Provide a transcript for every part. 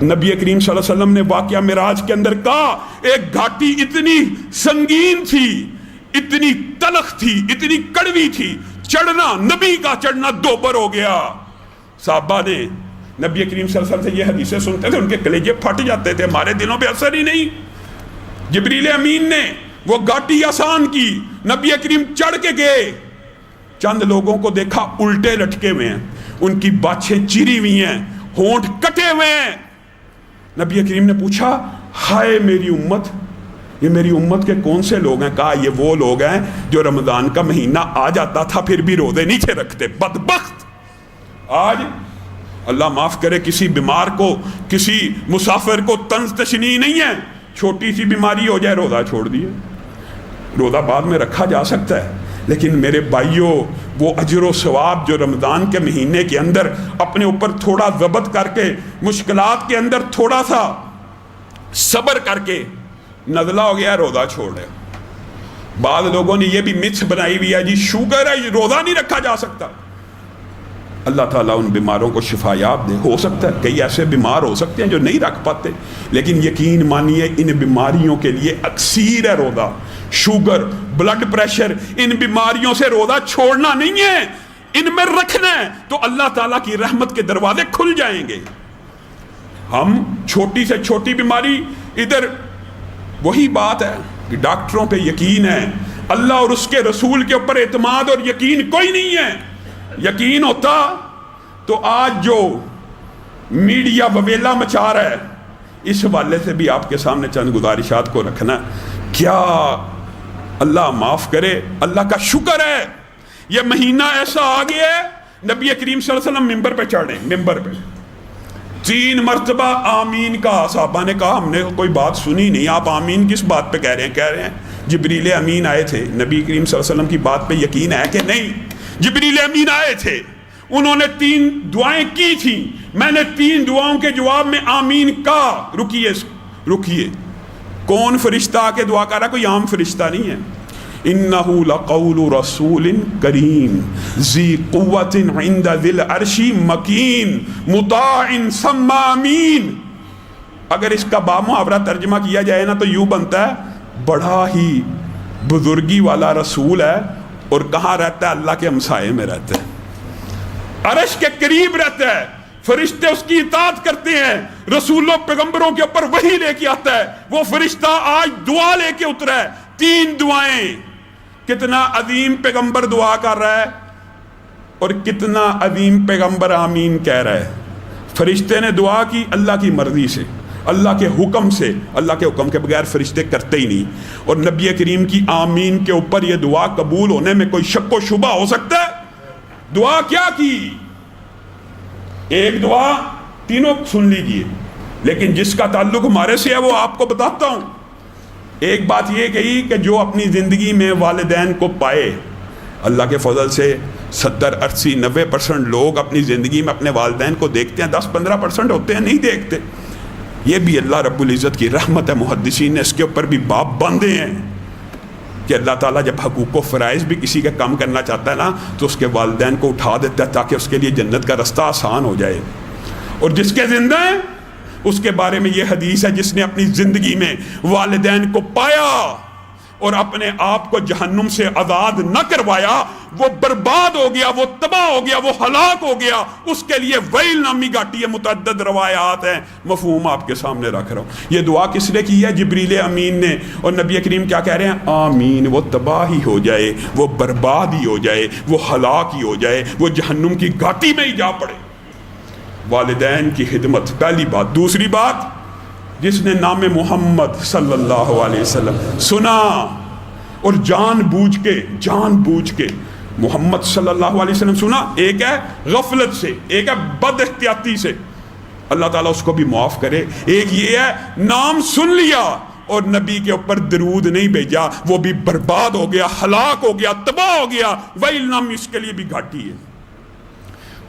نبی کریم صلی اللہ علیہ وسلم نے واقعہ معراج کے اندر کہا ایک گھاٹی اتنی سنگین تھی، اتنی تلخ تھی، اتنی کڑوی تھی، چڑھنا نبی کا چڑھنا دوبر ہو گیا۔ صحابہ نے نبی کریم صلی اللہ علیہ وسلم سے یہ حدیثیں سنتے تھے، ان کے کلیجے پھٹ جاتے تھے، ہمارے دلوں پہ اثر ہی نہیں۔ جبریل امین نے وہ گھاٹی آسان کی، نبی کریم چڑھ کے گئے، چند لوگوں کو دیکھا الٹے لٹکے ہوئے ہیں، ان کی باچھیں چیری ہوئی ہیں، ہونٹ کٹے ہوئے ہیں۔ نبی کریم نے پوچھا ہائے میری امت، یہ میری امت کے کون سے لوگ ہیں؟ کہا یہ وہ لوگ ہیں جو رمضان کا مہینہ آ جاتا تھا پھر بھی روزے نہیں تھے رکھتے، بدبخت۔ آج اللہ معاف کرے کسی بیمار کو، کسی مسافر کو طنز تشنیع نہیں ہے، چھوٹی سی بیماری ہو جائے روزہ چھوڑ دیے، روزہ بعد میں رکھا جا سکتا ہے، لیکن میرے بھائیوں وہ اجر و ثواب جو رمضان کے مہینے کے اندر اپنے اوپر تھوڑا ضبط کر کے، مشکلات کے اندر تھوڑا سا صبر کر کے نزلہ ہو گیا روزہ چھوڑ ہے۔ بعض لوگوں نے یہ بھی متھ بنائی ہوئی ہے جی شوگر ہے روزہ نہیں رکھا جا سکتا۔ اللہ تعالیٰ ان بیماروں کو شفا یاب دے۔ ہو سکتا ہے کئی ایسے بیمار ہو سکتے ہیں جو نہیں رکھ پاتے، لیکن یقین مانیے ان بیماریوں کے لیے اکسیر ہے روزہ۔ شوگر، بلڈ پریشر، ان بیماریوں سے روزہ چھوڑنا نہیں ہے، ان میں رکھنا ہے تو اللہ تعالیٰ کی رحمت کے دروازے کھل جائیں گے۔ ہم چھوٹی سے چھوٹی بیماری، ادھر وہی بات ہے کہ ڈاکٹروں پہ یقین ہے، اللہ اور اس کے رسول کے اوپر اعتماد اور یقین کوئی نہیں ہے۔ یقین ہوتا تو آج جو میڈیا وویلا مچا رہا ہے، اس حوالے سے بھی آپ کے سامنے چند گزارشات کو رکھنا۔ کیا اللہ معاف کرے، اللہ کا شکر ہے یہ مہینہ ایسا آ گیا ہے، نبی کریم صلی اللہ علیہ وسلم ممبر پہ چڑھے، ممبر پہ 3 مرتبہ آمین کا، صحابہ نے کہا ہم نے کوئی بات سنی نہیں، آپ آمین کس بات پہ کہہ رہے ہیں جبریل امین آئے تھے، نبی کریم صلی اللہ علیہ وسلم کی بات پہ یقین ہے کہ نہیں؟ جبریل امین آئے تھے، انہوں نے 3 دعائیں کی تھیں، میں نے 3 دعاؤں کے جواب میں آمین کہا۔ رکیے، کون فرشتہ آ کے دعا کر رہا؟ کوئی عام فرشتہ نہیں ہے۔ انہو لقول رسول کریم ذی قوت عند ذی العرش مکین مطاع ثم امین۔ اگر اس کا بامحاورہ ترجمہ کیا جائے نا تو یوں بنتا ہے بڑا ہی بزرگی والا رسول ہے، اور کہاں رہتا ہے؟ اللہ کے ہمسائے میں رہتا ہے، عرش کے قریب رہتا ہے، فرشتے اس کی اطاعت کرتے ہیں، رسولوں پیغمبروں کے اوپر وحی لے کے آتا ہے۔ وہ فرشتہ آج دعا لے کے اترا ہے، 3 دعائیں۔ کتنا عظیم پیغمبر دعا کر رہا ہے اور کتنا عظیم پیغمبر آمین کہہ رہا ہے۔ فرشتے نے دعا کی اللہ کی مرضی سے، اللہ کے حکم سے، اللہ کے حکم کے بغیر فرشتے کرتے ہی نہیں، اور نبی کریم کی آمین کے اوپر یہ دعا قبول ہونے میں کوئی شک و شبہ ہو سکتا ہے؟ دعا کیا کی؟ ایک دعا تینوں سن لیجئے، لیکن جس کا تعلق ہمارے سے ہے وہ آپ کو بتاتا ہوں۔ ایک بات یہ کہی کہ جو اپنی زندگی میں والدین کو پائے، اللہ کے فضل سے 70، 80، 90% لوگ اپنی زندگی میں اپنے والدین کو دیکھتے ہیں، 10-15% ہوتے ہیں نہیں دیکھتے۔ یہ بھی اللہ رب العزت کی رحمت ہے، محدثین نے اس کے اوپر بھی باب باندھے ہیں کہ اللہ تعالیٰ جب حقوق و فرائض بھی کسی کا کم کرنا چاہتا ہے نا تو اس کے والدین کو اٹھا دیتا ہے تاکہ اس کے لیے جنت کا رستہ آسان ہو جائے۔ اور جس کے زندہ ہیں اس کے بارے میں یہ حدیث ہے، جس نے اپنی زندگی میں والدین کو پایا اور اپنے آپ کو جہنم سے آزاد نہ کروایا، وہ برباد ہو گیا، وہ تباہ ہو گیا، وہ ہلاک ہو گیا۔ اس کے لیے ویل نامی گھاٹی ہے، متعدد روایات ہیں، مفہوم آپ کے سامنے رکھ رہا ہوں۔ یہ دعا کس نے کی ہے؟ جبریل امین نے۔ اور نبی کریم کیا کہہ رہے ہیں؟ آمین، وہ تباہ ہی ہو جائے، وہ برباد ہی ہو جائے، وہ ہلاک ہی ہو جائے، وہ جہنم کی گھاٹی میں ہی جا پڑے۔ والدین کی خدمت پہلی بات۔ دوسری بات، جس نے نام محمد صلی اللہ علیہ وسلم سنا اور جان بوجھ کے محمد صلی اللہ علیہ وسلم سنا، ایک ہے غفلت سے، ایک ہے بد احتیاطی سے، اللہ تعالیٰ اس کو بھی معاف کرے۔ ایک یہ ہے نام سن لیا اور نبی کے اوپر درود نہیں بھیجا، وہ بھی برباد ہو گیا، ہلاک ہو گیا، تباہ ہو گیا، ویل نام اس کے لیے بھی گھاٹی ہے۔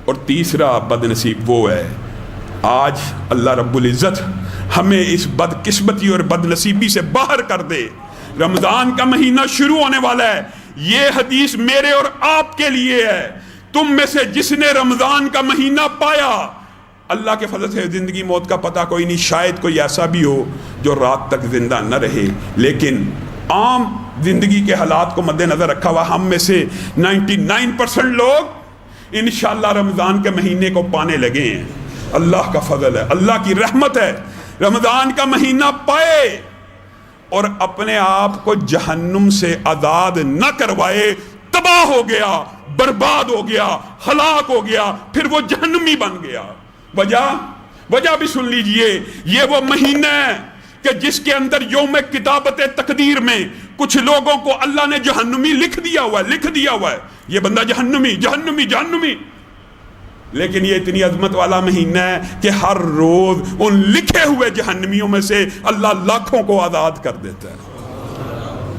اور تیسرا بد نصیب وہ ہے، آج اللہ رب العزت ہمیں اس بد قسمتی اور بد نصیبی سے باہر کر دے۔ رمضان کا مہینہ شروع ہونے والا ہے، یہ حدیث میرے اور آپ کے لیے ہے۔ تم میں سے جس نے رمضان کا مہینہ پایا، اللہ کے فضل سے زندگی موت کا پتہ کوئی نہیں، شاید کوئی ایسا بھی ہو جو رات تک زندہ نہ رہے، لیکن عام زندگی کے حالات کو مد نظر رکھا ہوا ہم میں سے 99% لوگ انشاءاللہ رمضان کے مہینے کو پانے لگے ہیں۔ اللہ کا فضل ہے، اللہ کی رحمت ہے، رمضان کا مہینہ پائے اور اپنے آپ کو جہنم سے آزاد نہ کروائے، تباہ ہو گیا، برباد ہو گیا، ہلاک ہو گیا، پھر وہ جہنمی بن گیا۔ وجہ بھی سن لیجئے، یہ وہ مہینہ ہے کہ جس کے اندر یوم کتابت تقدیر میں کچھ لوگوں کو اللہ نے جہنمی لکھ دیا ہوا ہے، یہ بندہ جہنمی، لیکن یہ اتنی عظمت والا مہینہ ہے کہ ہر روز ان لکھے ہوئے جہنمیوں میں سے اللہ لاکھوں کو آزاد کر دیتا ہے،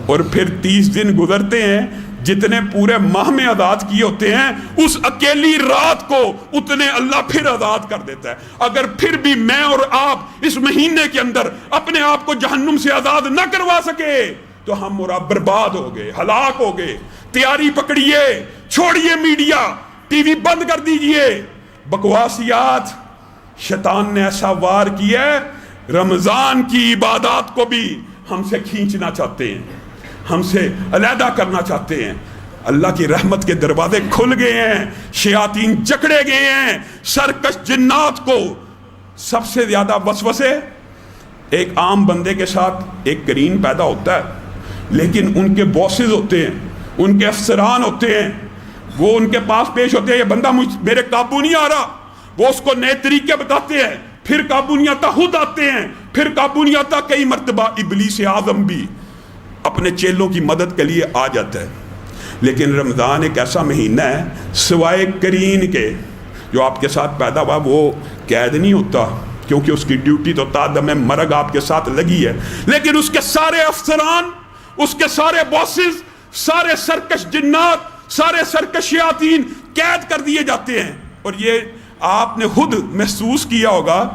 اور پھر 30 دن گزرتے ہیں، جتنے پورے ماہ میں آزاد کیے ہوتے ہیں اس اکیلی رات کو اتنے اللہ پھر آزاد کر دیتا ہے۔ اگر پھر بھی میں اور آپ اس مہینے کے اندر اپنے آپ کو جہنم سے آزاد نہ کروا سکے تو ہم اور آپ برباد ہو گئے، ہلاک ہو گئے۔ تیاری پکڑیے، چھوڑیے میڈیا، ٹی وی بند کر دیجئے، بکواسیات شیطان نے ایسا وار کیا ہے، رمضان کی عبادات کو بھی ہم سے کھینچنا چاہتے ہیں، ہم سے علیحدہ کرنا چاہتے ہیں۔ اللہ کی رحمت کے دروازے کھل گئے ہیں، شیاطین جکڑے گئے ہیں، سرکش جنات کو سب سے زیادہ وسوسے ایک عام بندے کے ساتھ ایک کرین پیدا ہوتا ہے، لیکن ان کے باسز ہوتے ہیں، ان کے افسران ہوتے ہیں، وہ ان کے پاس پیش ہوتے ہیں، یہ بندہ میرے قابو نہیں آ رہا، وہ اس کو نئے طریقے بتاتے ہیں، پھر قابو نہیں آتا خود آتے ہیں، پھر قابو نہیں آتا، کئی مرتبہ ابلیس اعظم بھی اپنے چیلوں کی مدد کے لیے آ جاتا ہے۔ لیکن رمضان ایک ایسا مہینہ ہے سوائے کرین کے جو آپ کے ساتھ پیدا ہوا وہ قید نہیں ہوتا، کیونکہ اس کی ڈیوٹی تو تادم مرگ آپ کے ساتھ لگی ہے، لیکن اس کے سارے افسران، اس کے سارے باسز، سارے سرکش جنات، سارے سرکش شیاطین قید کر دیے جاتے ہیں۔ اور یہ آپ نے خود محسوس کیا ہوگا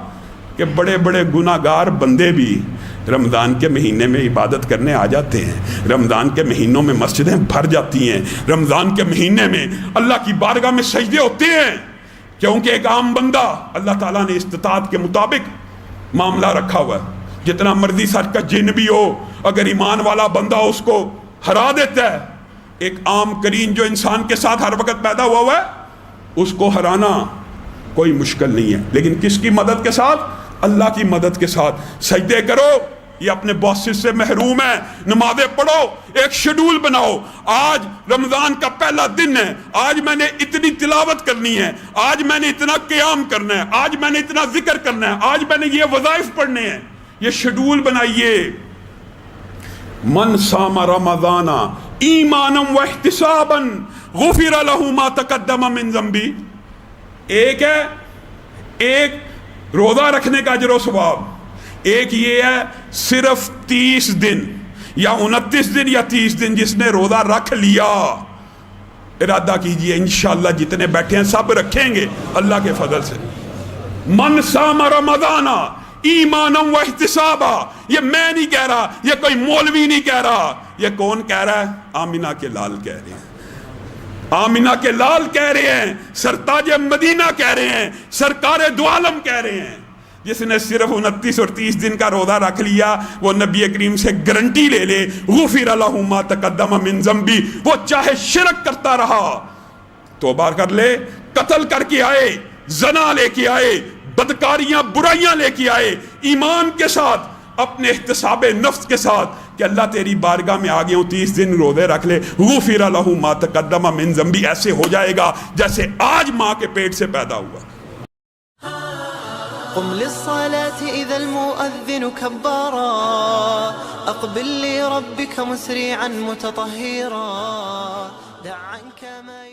کہ بڑے بڑے گناہگار بندے بھی رمضان کے مہینے میں عبادت کرنے آ جاتے ہیں، رمضان کے مہینوں میں مسجدیں بھر جاتی ہیں، رمضان کے مہینے میں اللہ کی بارگاہ میں سجدے ہوتے ہیں، کیونکہ ایک عام بندہ اللہ تعالیٰ نے استطاعت کے مطابق معاملہ رکھا ہوا ہے، جتنا مرضی سر کا جن بھی ہو، اگر ایمان والا بندہ اس کو ہرا دیتا ہے۔ ایک عام کرین جو انسان کے ساتھ ہر وقت پیدا ہوا ہے اس کو ہرانا کوئی مشکل نہیں ہے، لیکن کس کی مدد کے ساتھ؟ اللہ کی مدد کے ساتھ۔ سجدے کرو، یہ اپنے باسز سے محروم ہے، نمازیں پڑھو، ایک شیڈول بناؤ، آج رمضان کا پہلا دن ہے، آج میں نے اتنی تلاوت کرنی ہے، آج میں نے اتنا قیام کرنا ہے، آج میں نے اتنا ذکر کرنا ہے، آج میں نے یہ وظائف پڑھنے ہیں، یہ شیڈول بنائیے۔ من صام رمضان ایمانا واحتسابا غفر له ما تقدم من ذنبی۔ ایک ہے ایک روزہ رکھنے کا اجر و ثواب، ایک یہ ہے صرف 30 دن یا 29 دن یا 30 دن جس نے روزہ رکھ لیا، ارادہ کیجئے انشاءاللہ جتنے بیٹھے ہیں سب رکھیں گے اللہ کے فضل سے۔ من صام رمضان ایمانا واحتسابا، یہ میں نہیں کہہ رہا، یہ کوئی مولوی نہیں کہہ رہا، یہ کون کہہ رہا ہے؟ آمینہ کے لال کہہ رہے ہیں، آمینہ کے لال کہہ رہے ہیں، سرتاج مدینہ کہہ رہے ہیں، سرکار دو عالم کہہ رہے ہیں۔ جس نے صرف 29 اور 30 دن کا روزہ رکھ لیا وہ نبی کریم سے گارنٹی لے لے، غفر له ما تقدم من ذنبی، وہ چاہے شرک کرتا رہا توبہ کر لے، قتل کر کے آئے، زنا لے کے آئے، بدکاریاں برائیاں لے کے آئے، ایمان کے ساتھ، اپنے احتساب نفس کے ساتھ کہ اللہ تیری بارگاہ میں آگے ہوں، 30 دن روزے رکھ لے، غفر له ما تقدم من ذنبی، ایسے ہو جائے گا جیسے آج ماں کے پیٹ سے پیدا ہوا۔ قم للصلاة إذا المؤذن كبارا، أقبل لربك مسرعا متطهرا، دع عنك ما